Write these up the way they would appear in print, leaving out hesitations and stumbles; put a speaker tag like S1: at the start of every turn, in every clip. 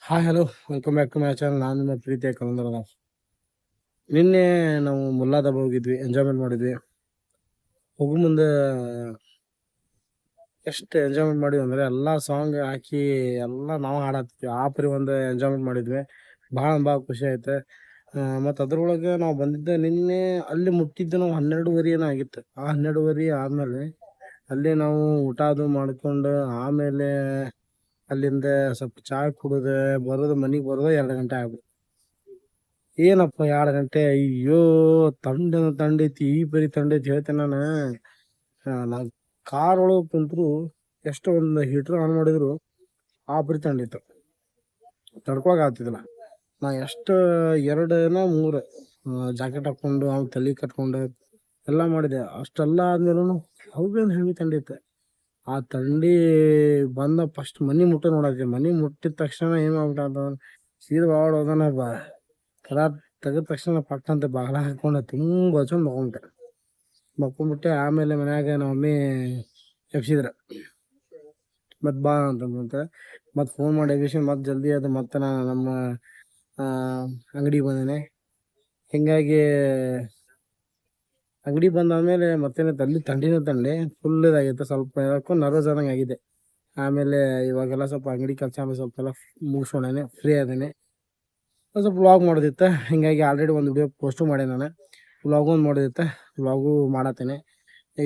S1: Hi hello welcome back to my channel. ನಾನು ನಿಮ್ಮ ಪ್ರೀತಿಯ ಕಲಂದರ. ನಿನ್ನೆ ನಾವು ಮುಲ್ಲಾದಬ್ಬ ಹೋಗಿದ್ವಿ, ಎಂಜಾಯ್ಮೆಂಟ್ ಮಾಡಿದ್ವಿ. ಹೋಗೋ ಮುಂದೆ ಎಷ್ಟು ಎಂಜಾಯ್ಮೆಂಟ್ ಮಾಡಿದ್ವಿ ಅಂದರೆ ಎಲ್ಲ ಸಾಂಗ್ ಹಾಕಿ ಎಲ್ಲ ನಾವು ಹಾಡಾಡ್ತಿದ್ವಿ. ಆ ಪರಿ ಒಂದು ಎಂಜಾಯ್ಮೆಂಟ್ ಮಾಡಿದ್ವಿ. ಭಾಳ ಖುಷಿ ಆಯ್ತು. ಮತ್ತು ಅದ್ರೊಳಗೆ ನಾವು ಬಂದಿದ್ದೆ ನಿನ್ನೆ ಅಲ್ಲಿ ಮುಟ್ಟಿದ್ದು ನಾವು 12:30 ಏನೋ ಆಗಿತ್ತು. ಆ 12:30 ಆದಮೇಲೆ ಅಲ್ಲಿ ನಾವು ಊಟ ಅದು ಮಾಡ್ಕೊಂಡು ಆಮೇಲೆ ಅಲ್ಲಿಂದ ಸ್ವಲ್ಪ ಚಾ ಕುಡಿದು ಮನೆಗೆ ಬರೋದು 2 ಗಂಟೆ ಆಗ್ಬಿಟ್ಟು. ಏನಪ್ಪ 2 ಗಂಟೆ, ಅಯ್ಯೋ ತಂಡೈತಿ, ಈ ಪರಿ ತಂಡೈತಿ ಹೇಳ್ತೇನೆ ನಾನು. ನಾವು ಕಾರ್ ಒಳಗೆ ಕುಂತರು ಎಷ್ಟು ಒಂದು ಹೀಟ್ರ್ ಆನ್ ಮಾಡಿದ್ರು ಆ ಪರಿ ತಂಡಿತ್ತು, ತಡ್ಕೊಳಕ್ ಆಗ್ತಿದ್ದಿಲ್ಲ. ನಾ ಎಷ್ಟು 2-3 ಜಾಕೆಟ್ ಹಾಕ್ಕೊಂಡು ಅವ್ನು ತಲೆ ಕಟ್ಕೊಂಡು ಎಲ್ಲ ಮಾಡಿದೆ. ಅಷ್ಟೆಲ್ಲ ಆದ್ಮೇಲೂ ಅವೇನು ಹೆವಿ ತಂಡಿತ್ತು. ಆ ತಂಡಿ ಬಂದ ಫಸ್ಟ್ ಮನೆ ನೋಡಕ್ಕೆ, ಮನೆ ಮುಟ್ಟಿದ ತಕ್ಷಣ ಏನು ಮಾಡ್ಬಿಟ್ಟ ಸೀದಾ ಹೋಗೋಣ ಕರ ತೆಗೆದ ತಕ್ಷಣ ಪಟ್ಟಂತ ಬಾಗಿಲ ಹಾಕೊಂಡು ತುಂಬ ಹೊಚ್ಕೊಂಡು ಮಕ್ಕೊಂಬಿಟ್ಟೆ. ಆಮೇಲೆ ಮನ್ಯಾಗ ನಮ್ಮ ಮಮ್ಮಿ ಎಬ್ಸಿದ್ರು, ಮತ್ತು ಬಾ ಅಂತಂದ್ರೆ ಮತ್ತು ಫೋನ್ ಮಾಡಿ ಎಬ್ಬಿಸಿ ಮತ್ತು ಜಲ್ದಿ ಅದು ಮತ್ತು ನಾನು ನಮ್ಮ ಅಂಗಡಿಗೆ ಬಂದೇನೆ. ಹೀಗಾಗಿ ಅಂಗಡಿ ಬಂದಾದ್ಮೇಲೆ ಮತ್ತೇನು ಅಲ್ಲಿ ತಂಡಿ ಫುಲ್ ಇದಾಗಿತ್ತು. ಸ್ವಲ್ಪ ಯಾಕೋ ನರ್ವಸ್ ಆದಂಗೆ ಆಗಿದೆ. ಆಮೇಲೆ ಇವಾಗೆಲ್ಲ ಸ್ವಲ್ಪ ಅಂಗಡಿ ಕೆಲಸ ಆಮೇಲೆ ಸ್ವಲ್ಪ ಎಲ್ಲ ಮುಗಿಸ್ಕೊಂಡೇನೆ, ಫ್ರೀ ಆದೇನೆ. ಸ್ವಲ್ಪ ವ್ಲಾಗ್ ಮಾಡೋದಿತ್ತು. ಹೀಗಾಗಿ ಆಲ್ರೆಡಿ ಒಂದು ವಿಡಿಯೋ ಪೋಸ್ಟು ಮಾಡಿ ನಾನು. ವ್ಲಾಗು ಒಂದು ಮಾಡೋದಿತ್ತು, ವ್ಲಾಗು ಮಾಡತ್ತೇನೆ.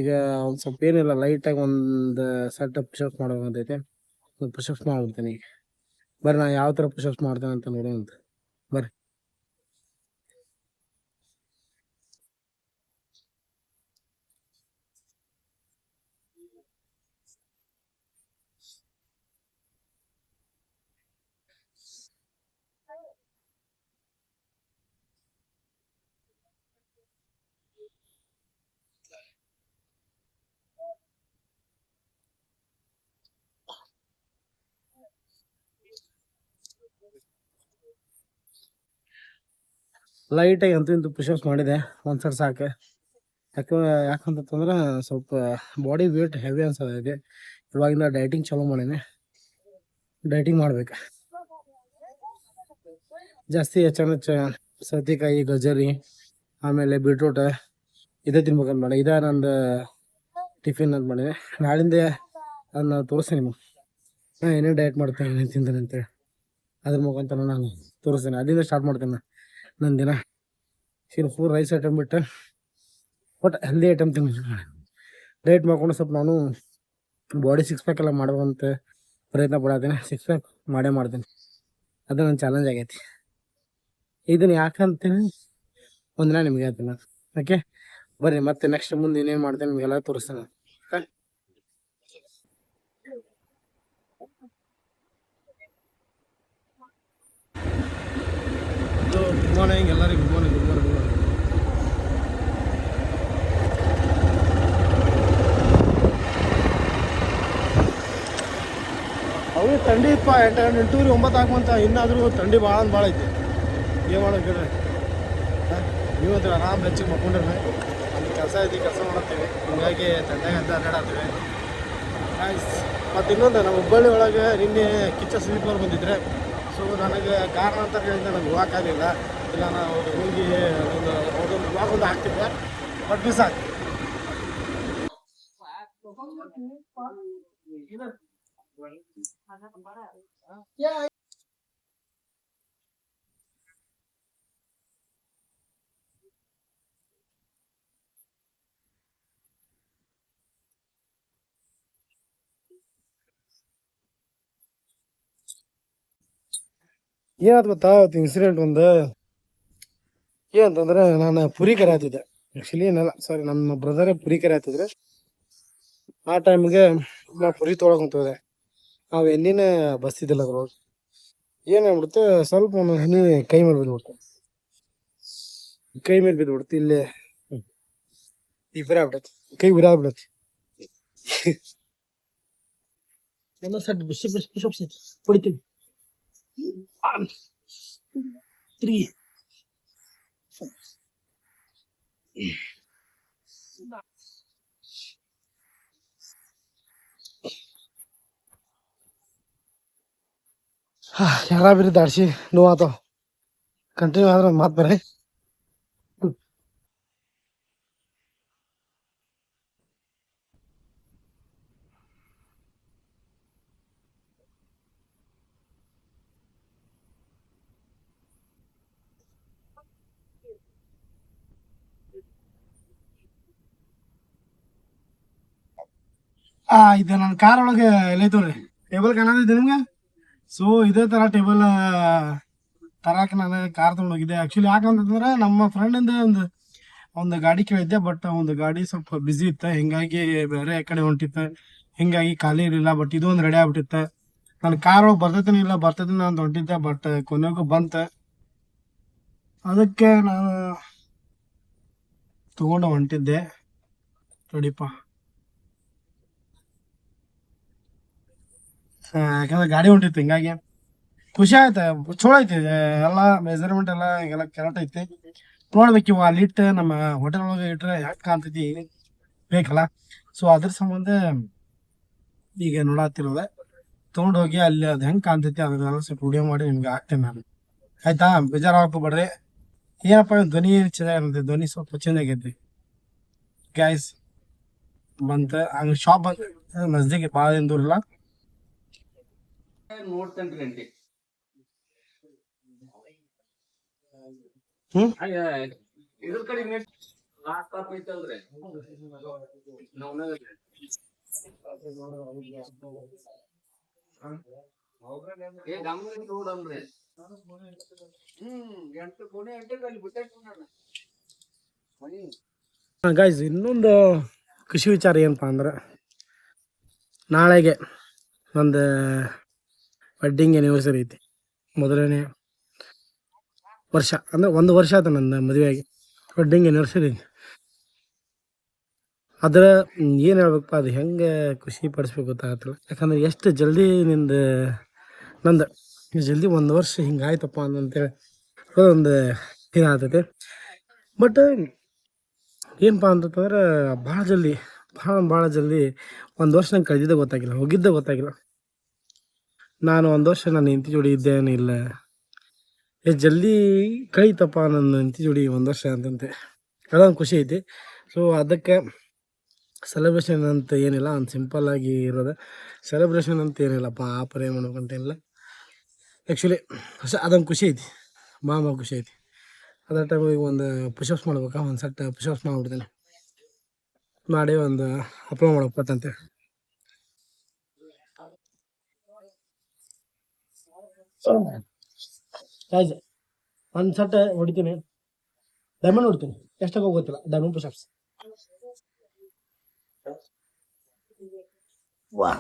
S1: ಈಗ ಒಂದು ಸ್ವಲ್ಪ ಏನಿಲ್ಲ, ಲೈಟಾಗಿ ಒಂದು ಸೆಟ್ ಪುಷಪ್ಸ್ ಮಾಡೋದಂತೈತೆ. ಒಂದು ಪುಷಪ್ಸ್ ಮಾಡ್ಬಿಡ್ತೇನೆ ಈಗ. ಬರ್ರಿ ನಾನು ಯಾವ ಥರ ಪುಷಪ್ಸ್ ಮಾಡ್ತೇನೆ ಅಂತ ನೋಡೋಣ. ಬರ್ರಿ. ಲೈಟಾಗಿ ಅಂತೂ ಇಂತೂ ಪುಷಪ್ಸ್ ಮಾಡಿದೆ, ಒಂದ್ಸರಿ ಸಾಕು. ಯಾಕಂತಂದ್ರೆ ಸ್ವಲ್ಪ ಬಾಡಿ ವೇಟ್ ಹೆವಿ ಅನ್ಸೋದೈತೆ. ಇವಾಗಿಂದ ಡೈಟಿಂಗ್ ಚಾಲೂ ಮಾಡೀನಿ. ಡೈಟಿಂಗ್ ಮಾಡ್ಬೇಕು. ಜಾಸ್ತಿ ಹೆಚ್ಚು ಸೌತೆಕಾಯಿ, ಗಜರಿ, ಆಮೇಲೆ ಬೀಟ್ರೂಟ್ ಇದೇ ತಿನ್ಬೇಕಂತ ಮಾಡಿ. ಇದೇ ನಂದು ಟಿಫಿನ್ ಅಂತ ಮಾಡಿದೆ. ನಾಳಿಂದ ಅದನ್ನ ತೋರಿಸ್ತೀನಿ ನಿಮಗೆ, ನಾನು ಏನೇನು ಡಯಟ್ ಮಾಡ್ತೇನೆ, ಏನೇನು ತಿಂತೇನೆ ಅಂತೇಳಿ. ಅದ್ರ ಮುಖಾಂತರ ನಾನು ತೋರಿಸ್ತೇನೆ. ಅಲ್ಲಿಂದ ಸ್ಟಾರ್ಟ್ ಮಾಡ್ತೇನೆ ನನ್ನ ದಿನ. ಫುಲ್ ರೈಸ್ ಐಟಮ್ ಬಿಟ್ಟು ಬಟ್ ಹೆಲ್ದಿ ಐಟಮ್ ತಿನ್ನಿ. ಡಯಟ್ ಮಾಡ್ಕೊಂಡು ಸ್ವಲ್ಪ ನಾನು ಬಾಡಿ 6 ಪ್ಯಾಕ್ ಎಲ್ಲ ಮಾಡುವಂಥ ಪ್ರಯತ್ನ ಪಡತ್ತೀನಿ. 6 ಪ್ಯಾಕ್ ಮಾಡ್ತೀನಿ. ಅದು ನನ್ನ ಚಾಲೆಂಜ್ ಆಗೈತಿ. ಇದನ್ನು ಯಾಕಂತೀನಿ ಒಂದಿನ ನಿಮ್ಗೆ ಹೇಳ್ತೀನಿ. ಓಕೆ ಬರ್ರಿ, ಮತ್ತೆ ನೆಕ್ಸ್ಟ್ ಮುಂದೆ ಇನ್ನೇನು ಮಾಡ್ತೇನೆ ನಿಮಗೆಲ್ಲ ತೋರಿಸ್ತೇನೆ. ಗುಡ್ ಮಾರ್ನಿಂಗ್ ಎಲ್ಲರಿಗೂ. Good morning. ಅವು ಥಂಡಿ ಇಪ್ಪ 8-8 9 ಹಾಕುವಂತ. ಇನ್ನಾದರೂ ಥಂಡಿ ಭಾಳ ಐತಿ. ಏನು ಮಾಡೋದು ಕೇಳ್ರಿ. ನೀವು ಹತ್ರ ಆರಾಮ್ ಬೆಚ್ಚಿಗೆ ಮಕ್ಕೊಂಡಿರ್ರಿ. ಅಲ್ಲಿ ಕೆಲಸ ಐತಿ, ಕೆಲಸ ಮಾಡತ್ತೀವಿ. ಹಿಂಗಾಗಿ ಥಂಡಿಯಾಗ ಅಂತ ಅಡ್ಡಾಡ್ತೀವಿ. ಮತ್ತು ಇನ್ನೊಂದು, ನಮ್ಮ ಹುಬ್ಬಳ್ಳಿ ಒಳಗೆ ನಿನ್ನೆ ಕಿಚ್ಚ ಸ್ಲೀಪರ್ ಬಂದಿದ್ರೆ. ಸೊ ನನಗೆ ಕಾರಣಾಂತರಗಳಿಂದ ನನಗೆ ಹೋಗೋಕ್ಕಾಗಲಿಲ್ಲ. ಇಲ್ಲ ನಾವು ಹೋಗಿ ಅವ್ರದ್ದೊಂದು ಬ್ಲಾಗ್ ಒಂದು ಹಾಕ್ತಿದ್ದೆ, ಬಟ್ ಮಿಸ್ ಆಗ್ತಿದೆ. ಏನಾಯ್ತು ಗೊತ್ತಾ, ಅವತ್ತು ಇನ್ಸಿಡೆಂಟ್ ಒಂದು ಏನಂತಂದ್ರೆ, ನಾನು ಪುರಿ ಕರೆ ಆಗ್ತಿದ್ದೆ. ಆ್ಯಕ್ಚುಲಿ ಏನಲ್ಲ, ಸಾರಿ, ನಮ್ಮ ಬ್ರದರೇ ಪುರಿ ಕರೆ ಆಗ್ತಿದ್ರೆ. ಆ ಟೈಮ್ಗೆ ನಾ ಪುರಿ ತೊಗೊಳಕ್ ಹೋದೆ. ನಾವು ಎಲ್ಲಿನ ಬಸ್ ಇದ್ದಿಲ್ಲ ಅದ್ರೊಳಗೆ. ಏನಾಗ್ಬಿಡುತ್ತೆ, ಸ್ವಲ್ಪ ಒಂದು ಹನಿ ಕೈ ಮೇಲೆ ಬಿದ್ದುಬಿಡ್ತು. ಇಲ್ಲೇ ಈ ಬರ ಆಗ್ಬಿಡತ್ತೆ, ಕೈ ಬಿಡಾಗ್ಬಿಡತ್ತೆ. ಎಲ್ಲ ಸಟ್ ಹೊಡಿತೀವಿ. 3 4 ಯಾರ ಬಿರಿ ದಾಡ್ಸಿ ನೋವು ಆತಾವ ಕಂಟಿನ್ಯೂ ಆದ್ರೆ ಒಂದು ಮಾತು ಬರೀ ಇದು ನನ್ನ ಕಾರ್ ಒಳಗೆ ಎಲ್ಲೈತವ್ರಿ ಟೇಬಲ್ ಕಾಣತೈತಿ ನಿಮ್ಗೆ ಸೊ ಇದೇ ಥರ ಟೇಬಲ್ ತರಕ್ಕೆ ನಾನು ಕಾರ್ ತೊಗೊಂಡು ಹೋಗಿದ್ದೆ ಆ್ಯಕ್ಚುಲಿ ಯಾಕಂತಂದ್ರೆ ನಮ್ಮ ಫ್ರೆಂಡಿಂದ ಒಂದು ಗಾಡಿ ಕೇಳಿದ್ದೆ ಬಟ್ ಒಂದು ಗಾಡಿ ಸ್ವಲ್ಪ ಬ್ಯುಸಿ ಇತ್ತು ಹಿಂಗಾಗಿ ಬೇರೆ ಕಡೆ ಹೊಂಟಿತ್ತು ಹಿಂಗಾಗಿ ಖಾಲಿ ಇರಲಿಲ್ಲ ಬಟ್ ಇದು ಒಂದು ರೆಡಿ ಆಗ್ಬಿಟ್ಟಿತ್ತು ನನ್ನ ಕಾರ್ ಒಳಗೆ ಬರ್ತೈತೇನೆ ಇಲ್ಲ ಬರ್ತೈತಿ ಅಂತ ಹೊಂಟಿದ್ದೆ ಬಟ್ ಕೊನೆಗೂ ಬಂತು ಅದಕ್ಕೆ ನಾನು ತಗೊಂಡು ಹೊಂಟಿದ್ದೆ ನೋಡಿಪ್ಪ ಯಾಕಂದ್ರೆ ಗಾಡಿ ಹೊಂಟಿತ್ತು ಹಿಂಗಾಗಿ ಖುಷಿ ಆಯ್ತು ಚಲೋ ಐತಿ ಎಲ್ಲ ಮೆಜರ್ಮೆಂಟ್ ಎಲ್ಲ ಕರೆಕ್ಟ್ ಐತಿ ನೋಡ್ಬೇಕು ಇವು ಅಲ್ಲಿ ಇಟ್ಟು ನಮ್ಮ ಹೋಟೆಲ್ ಒಳಗೆ ಇಟ್ಟರೆ ಯಾಕೆ ಕಾಣ್ತೈತಿ ಬೇಕಲ್ಲ ಸೊ ಅದ್ರ ಸಂಬಂಧ ಈಗ ನೋಡತ್ತಿರೋದೆ ತೊಗೊಂಡು ಹೋಗಿ ಅಲ್ಲಿ ಅದು ಹೆಂಗೆ ಕಾಣ್ತೈತಿ ಅದನ್ನೆಲ್ಲ ಸ್ವಲ್ಪ ವಿಡಿಯೋ ಮಾಡಿ ನಿಮ್ಗೆ ಹಾಕ್ತೇನೆ ನಾನು ಆಯ್ತಾ ಬೇಜಾರು ಹಾಕೋಬೇಡ್ರಿ ಏನಪ್ಪ ಧ್ವನಿ ಚೆನ್ನಾಗಿರುತ್ತೆ ಧ್ವನಿ ಸ್ವಲ್ಪ ಚೇಂಜ್ ಆಗೈತಿ ಗ್ಯಾಸ್ ಬಂತ ಹಂಗೆ ಶಾಪ್ ಬಂತ ನಜ್ದಿಗೆ ಭಾಳ ಏನು ದೂರ ಇಲ್ಲ ನೋಡ್ತೇನ್ರಿ ಇದ್ರ ಕಡೆ ಲಾಸ್ಟ್ ಸ್ಟಾಪ್ ಐತಲ್ರಿ ಗೈಸ್ ಇನ್ನೊಂದು ಖುಷಿ ವಿಚಾರ ಏನಪ್ಪಾ ಅಂದ್ರೆ ನಾಳೆಗೆ ಒಂದು ವೆಡ್ಡಿಂಗ್ ಆ್ಯನಿವರ್ಸರಿ ಐತಿ ಮೊದಲನೇ ವರ್ಷ ಅಂದ್ರೆ 1 ವರ್ಷ ಆಯ್ತು ನನ್ನ ಮದುವೆಯಾಗಿ ವೆಡ್ಡಿಂಗ್ ಆ್ಯನಿವರ್ಸರಿ ಐತಿ ಅದ್ರ ಏನು ಹೇಳ್ಬೇಕಪ್ಪ ಅದು ಹೆಂಗೆ ಖುಷಿ ಪಡಿಸ್ಬೇಕು ಗೊತ್ತಾಗತ್ತಿಲ್ಲ ಯಾಕಂದ್ರೆ ಎಷ್ಟು ಜಲ್ದಿ ನಂದು ಜಲ್ದಿ 1 ವರ್ಷ ಹಿಂಗಾಯ್ತಪ್ಪ ಅಂತೇಳಿ ಅದೊಂದು ಇದಾಗ್ತೈತಿ ಬಟ್ ಏನಪ್ಪ ಅಂತಂದ್ರೆ ಭಾಳ ಜಲ್ದಿ 1 ವರ್ಷ ನಂಗೆ ಕಳೆದಿದ್ದೆ ಗೊತ್ತಾಗಿಲ್ಲ ಹೋಗಿದ್ದೆ ಗೊತ್ತಾಗಿಲ್ಲ ನಾನು 1 ವರ್ಷ ನನ್ನ ಹೆಂಡತಿ ಜೋಡಿ ಇದ್ದೇನಿಲ್ಲ ಎಷ್ಟು ಜಲ್ದಿ ಕಳೀತಪ್ಪ ನನ್ನ ಹೆಂಡತಿ ಜೋಡಿ 1 ವರ್ಷ ಅಂತಂತೆ ಅದೊಂದು ಖುಷಿ ಐತಿ ಸೊ ಅದಕ್ಕೆ ಸೆಲೆಬ್ರೇಷನ್ ಅಂತ ಏನಿಲ್ಲ ಒಂದು ಸಿಂಪಲ್ಲಾಗಿ ಇರೋದು ಸೆಲೆಬ್ರೇಷನ್ ಅಂತ ಏನಿಲ್ಲಪ್ಪ ಆಪರ್ ಏನು ಮಾಡ್ಬೇಕಂತೇನಿಲ್ಲ ಆ್ಯಕ್ಚುಲಿ ಅದೊಂದು ಖುಷಿ ಐತಿ ಭಾಳ ಖುಷಿ ಐತಿ ಅದ್ರ ಟೈಮಿಗೆ ಒಂದು ಪುಷಪ್ಸ್ ಮಾಡ್ಬೇಕಾ ಒಂದು ಸೆಟ್ ಪುಷಪ್ಸ್ ಮಾಡಿಬಿಡ್ತೇನೆ ಮಾಡಿ ಒಂದು ಅಪ್ಲೋಡ್ ಮಾಡ್ಬೇಕಂತೆ ಗೈಸ್ ಒಂದು ಸೆಟ್ ಹೊಡಿತೀನಿ ಡೈಮಂಡ್ ಹೊಡಿತೀನಿ ಎಷ್ಟಾಗ ಗೊತ್ತಿಲ್ಲ ಡೈಮಂಡ್ ಪುಷಪ್ಸ್ ವಾ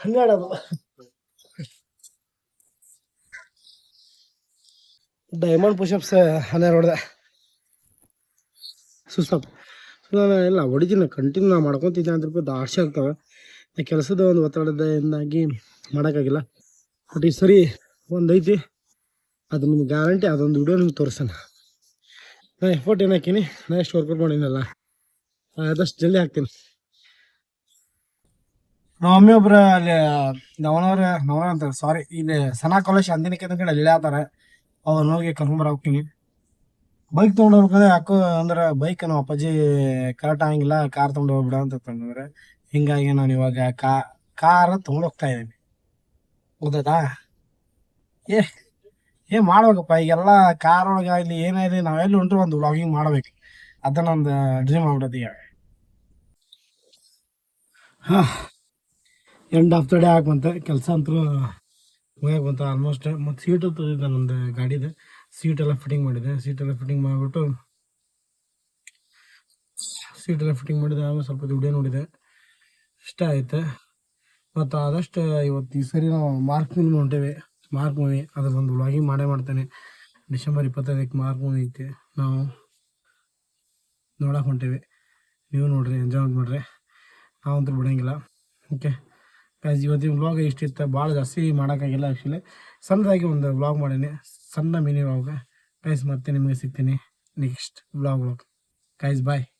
S1: ಹಂಗಾಡೋದು ಡೈಮಂಡ್ ಪುಷಪ್ಸ್ 12 ಹೊಡೆದೆ ಸುಸ್ತಾಪ ನಾನು ಇಲ್ಲ ಹೊಡಿತೀನಿ ಕಂಟಿನ್ಯೂ ನಾವು ಮಾಡ್ಕೊತಿದ್ದೆ ಅಂತ ರೂಪಾಯಿ ದಾಡ್ಸಿ ಆಗ್ತವೆ ಕೆಲಸದ ಒಂದು ಒತ್ತಡದಿಂದಾಗಿ ಮಾಡೋಕ್ಕಾಗಿಲ್ಲ ಬಟ್ ಈ ಸರಿ ಒಂದು ಐತಿ ಅದು ನಿಮ್ಗೆ ಗ್ಯಾರಂಟಿ ಅದೊಂದು ವಿಡಿಯೋ ನಿಮ್ಗೆ ತೋರಿಸೋಣ ನಾನು ಎಫರ್ಟ್ ಏನು ಹಾಕೀನಿ ನಾನು ಎಷ್ಟು ವರ್ಕೌಟ್ ಮಾಡೀನಲ್ಲ ಆದಷ್ಟು ಜಲ್ದಿ ಹಾಕ್ತೀನಿ ನಮ್ಮ ಒಬ್ಬರು ಅಲ್ಲಿ ನವನವ್ರ ಅಂತಾರೆ ಸಾರಿ ಇಲ್ಲಿ ಸನಾ ಕಾಲೇಜ್ ಅಂದಿನಕ್ಕೆ ಕಡೆ ಅಲ್ಲಿ ಆತಾರೆ ಅವ್ರು ಹೋಗಿ ಕರ್ಕೊಂಬರ ಹೋಗ್ತೀನಿ ಬೈಕ್ ತೊಗೊಂಡು ಹೋಗ್ಬೇಕಾದ್ರೆ ಯಾಕೋ ಅಂದ್ರೆ ಬೈಕ್ ನಮ್ಮ ಅಪ್ಪಾಜಿ ಕರೆಕ್ಟ್ ಆಗಂಗಿಲ್ಲ ಕಾರ್ ತೊಗೊಂಡು ಹೋಗ್ಬಿಡ ಅಂತಂದ್ರೆ ಹಿಂಗಾಗಿ ನಾನು ಇವಾಗ ಕಾರ್ ತೊಗೊಂಡು ಹೋಗ್ತಾ ಇದ್ದೀನಿ ಗೊತ್ತಾಯ್ತಾ ಮಾಡ್ಬೇಕಪ್ಪ ಈಗೆಲ್ಲ ಕಾರ್ ಒಳಗಾಗಲಿ ಏನಾಗಲಿ ನಾವೆಲ್ಲಿ ಹೊಂಟ್ರು ಒಂದು ವ್ಲಾಗಿಂಗ್ ಮಾಡ್ಬೇಕು ಅದ ನಂದು ಡ್ರೀಮ್ ಆಗ್ಬಿಡತ್ತೆ ಈಗ ಎಂಡ್ ಆಫ್ ದ ಡೇ ಬಂತೆ ಕೆಲಸ ಅಂತೂ ಹೋಗಕ್ಕೆ ಬಂತ ಆಲ್ಮೋಸ್ಟ್ ಮತ್ತು ಸೀಟು ತಂದಿದ್ದೆ ನಂದು ಗಾಡಿದು ಸೀಟೆಲ್ಲ ಫಿಟ್ಟಿಂಗ್ ಮಾಡಿದೆ ಮಾಡಿಬಿಟ್ಟು ಸೀಟೆಲ್ಲ ಫಿಟ್ಟಿಂಗ್ ಮಾಡಿದೆ ಆಮೇಲೆ ಸ್ವಲ್ಪ ವಿಡಿಯೋ ನೋಡಿದೆ ಇಷ್ಟ ಆಯ್ತು ಮತ್ತು ಆದಷ್ಟು ಇವತ್ತು ಈ ಸರಿ ನಾವು ಮಾರ್ಕ್ ಮೂವಿ ಹೊಂಟೇವೆ ಮಾರ್ಕ್ ಮೂವಿ ಅದರದೊಂದು ವ್ಲಾಗಿಂಗ್ ಮಾಡ್ತೇನೆ ಡಿಸೆಂಬರ್ 25ಕ್ಕೆ ಮಾರ್ಕ್ ಮೂವಿ ಐತಿ ನಾವು ನೋಡಕ್ಕೆ ಹೊಂಟೇವೆ ನೀವು ನೋಡ್ರಿ ಎಂಜಾಯ್ಮೆಂಟ್ ಮಾಡಿರಿ ನಾವಂತೂ ಬಿಡೋಂಗಿಲ್ಲ ಓಕೆ ಗೈಸ್ ಇವತ್ತಿನ ವ್ಲಾಗ್ ಇಷ್ಟಿತ್ತು ಭಾಳ ಜಾಸ್ತಿ ಮಾಡೋಕ್ಕಾಗಿಲ್ಲ ಆ್ಯಕ್ಚುಲಿ ಸಣ್ಣದಾಗಿ ಒಂದು ವ್ಲಾಗ್ ಮಾಡೀನಿ ಸಣ್ಣ ಮಿನಿ ವ್ಲಾಗ್ ಗೈಸ್ ಮತ್ತೆ ನಿಮಗೆ ಸಿಗ್ತೀನಿ ನೆಕ್ಸ್ಟ್ ವ್ಲಾಗ್ ಗೈಸ್ ಬಾಯ್.